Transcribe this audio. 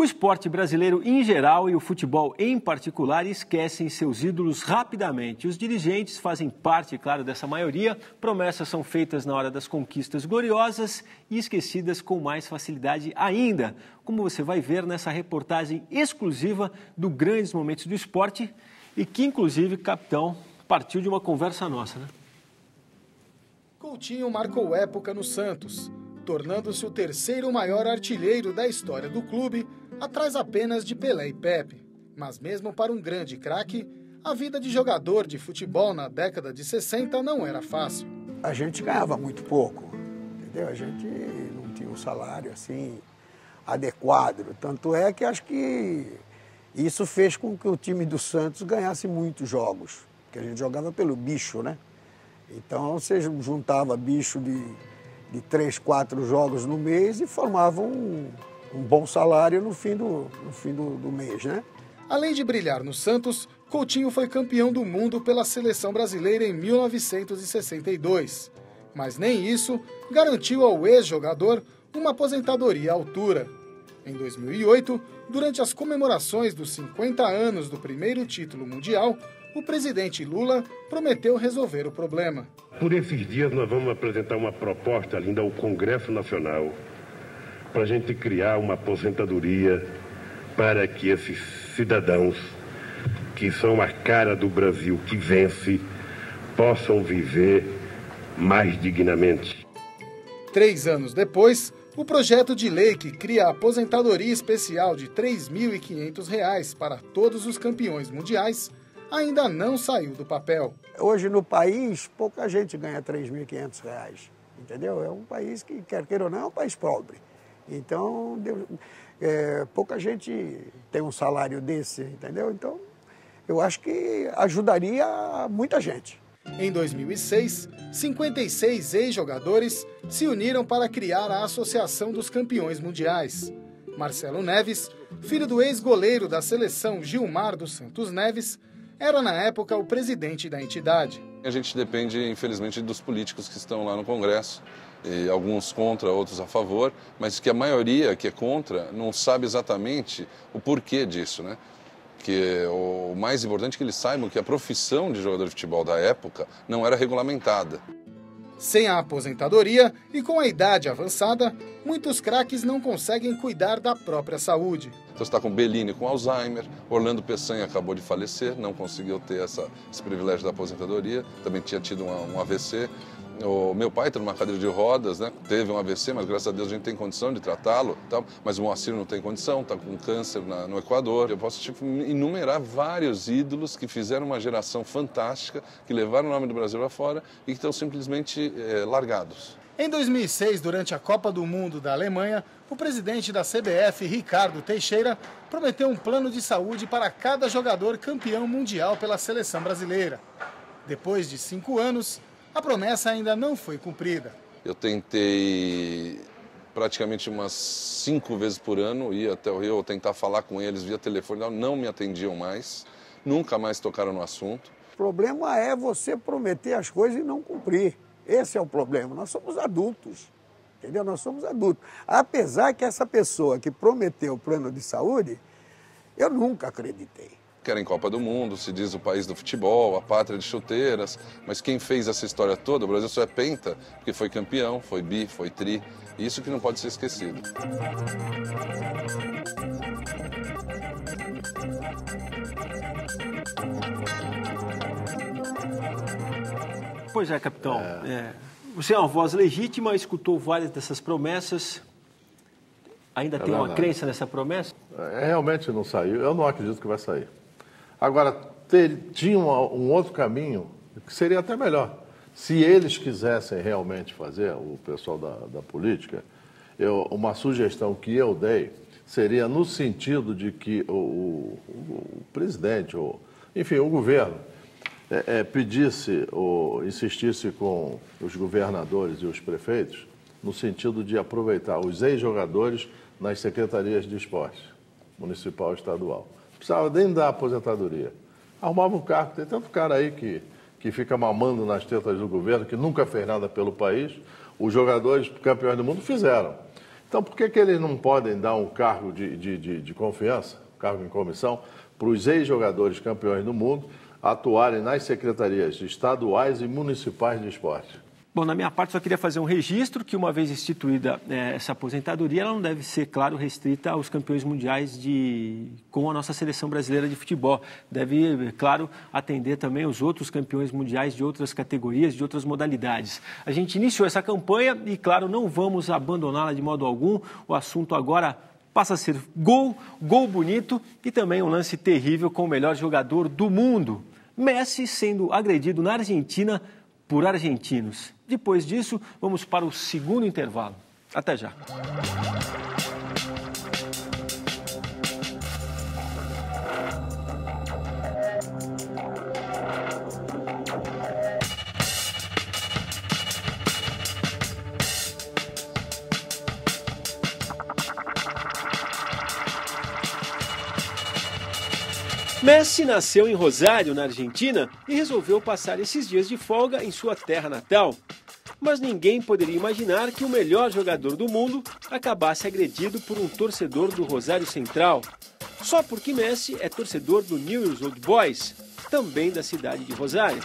O esporte brasileiro em geral e o futebol em particular esquecem seus ídolos rapidamente. Os dirigentes fazem parte, claro, dessa maioria. Promessas são feitas na hora das conquistas gloriosas e esquecidas com mais facilidade ainda, como você vai ver nessa reportagem exclusiva do Grandes Momentos do Esporte e que, inclusive, capitão, partiu de uma conversa nossa, né? Coutinho marcou época no Santos, tornando-se o terceiro maior artilheiro da história do clube, atrás apenas de Pelé e Pepe. Mas mesmo para um grande craque, a vida de jogador de futebol na década de 60 não era fácil. A gente ganhava muito pouco, entendeu? A gente não tinha um salário assim adequado. Tanto é que acho que isso fez com que o time do Santos ganhasse muitos jogos, porque a gente jogava pelo bicho, né? Então você juntava bicho de 3, 4 jogos no mês e formava um bom salário no fim do mês, né? Além de brilhar no Santos, Coutinho foi campeão do mundo pela seleção brasileira em 1962. Mas nem isso garantiu ao ex-jogador uma aposentadoria à altura. Em 2008, durante as comemorações dos 50 anos do primeiro título mundial, o presidente Lula prometeu resolver o problema. Por esses dias nós vamos apresentar uma proposta linda ao Congresso Nacional para a gente criar uma aposentadoria para que esses cidadãos que são a cara do Brasil, que vence, possam viver mais dignamente. 3 anos depois, o projeto de lei que cria a aposentadoria especial de R$ 3.500 para todos os campeões mundiais ainda não saiu do papel. Hoje no país, pouca gente ganha R$ 3.500, entendeu? É um país que, quer queira ou não, é um país pobre. Então, pouca gente tem um salário desse, entendeu? Então, eu acho que ajudaria muita gente. Em 2006, 56 ex-jogadores se uniram para criar a Associação dos Campeões Mundiais. Marcelo Neves, filho do ex-goleiro da seleção Gilmar dos Santos Neves, era na época o presidente da entidade. A gente depende, infelizmente, dos políticos que estão lá no Congresso, e alguns contra, outros a favor, mas que a maioria que é contra não sabe exatamente o porquê disso, né? Que o mais importante é que eles saibam que a profissão de jogador de futebol da época não era regulamentada. Sem a aposentadoria e com a idade avançada, muitos craques não conseguem cuidar da própria saúde. Então você está com Bellini com Alzheimer, Orlando Peçanha acabou de falecer, não conseguiu ter esse privilégio da aposentadoria, também tinha tido um AVC. O meu pai está numa cadeira de rodas, né? Teve um AVC, mas graças a Deus a gente tem condição de tratá-lo, mas o Moacir não tem condição, está com câncer no Equador. Eu posso enumerar vários ídolos que fizeram uma geração fantástica, que levaram o nome do Brasil lá fora e que estão simplesmente largados. Em 2006, durante a Copa do Mundo da Alemanha, o presidente da CBF, Ricardo Teixeira, prometeu um plano de saúde para cada jogador campeão mundial pela seleção brasileira. Depois de 5 anos, a promessa ainda não foi cumprida. Eu tentei praticamente umas 5 vezes por ano, ir até o Rio, tentar falar com eles via telefone, não me atendiam mais, nunca mais tocaram no assunto. O problema é você prometer as coisas e não cumprir. Esse é o problema. Nós somos adultos, entendeu? Nós somos adultos. Apesar que essa pessoa que prometeu o plano de saúde, eu nunca acreditei. Querem Copa do Mundo, se diz o país do futebol, a pátria de chuteiras, mas quem fez essa história toda, o Brasil só é penta, porque foi campeão, foi bi, foi tri, isso que não pode ser esquecido. Pois é, capitão. Você é uma voz legítima, escutou várias dessas promessas. Ainda tem uma crença nessa promessa? Realmente não saiu. Eu não acredito que vai sair. Agora, tinha um outro caminho que seria até melhor. Se eles quisessem realmente fazer, o pessoal da política, uma sugestão que eu dei seria no sentido de que o presidente, enfim, o governo, pedisse ou insistisse com os governadores e os prefeitos no sentido de aproveitar os ex-jogadores nas secretarias de esporte, municipal e estadual. Não precisava nem da aposentadoria. Arrumava um cargo, tem tanto cara aí que fica mamando nas tetas do governo, que nunca fez nada pelo país. Os jogadores campeões do mundo fizeram. Então, por que eles não podem dar um cargo de confiança, cargo em comissão, para os ex-jogadores campeões do mundo atuarem nas secretarias estaduais e municipais de esporte? Bom, na minha parte, só queria fazer um registro que, uma vez instituída essa aposentadoria, ela não deve ser, claro, restrita aos campeões mundiais com a nossa seleção brasileira de futebol. Deve, claro, atender também os outros campeões mundiais de outras categorias, de outras modalidades. A gente iniciou essa campanha e, claro, não vamos abandoná-la de modo algum. O assunto agora passa a ser gol bonito e também um lance terrível com o melhor jogador do mundo. Messi sendo agredido na Argentina por argentinos. Depois disso, vamos para o segundo intervalo. Até já. Messi nasceu em Rosário, na Argentina, e resolveu passar esses dias de folga em sua terra natal. Mas ninguém poderia imaginar que o melhor jogador do mundo acabasse agredido por um torcedor do Rosário Central. Só porque Messi é torcedor do Newell's Old Boys, também da cidade de Rosário.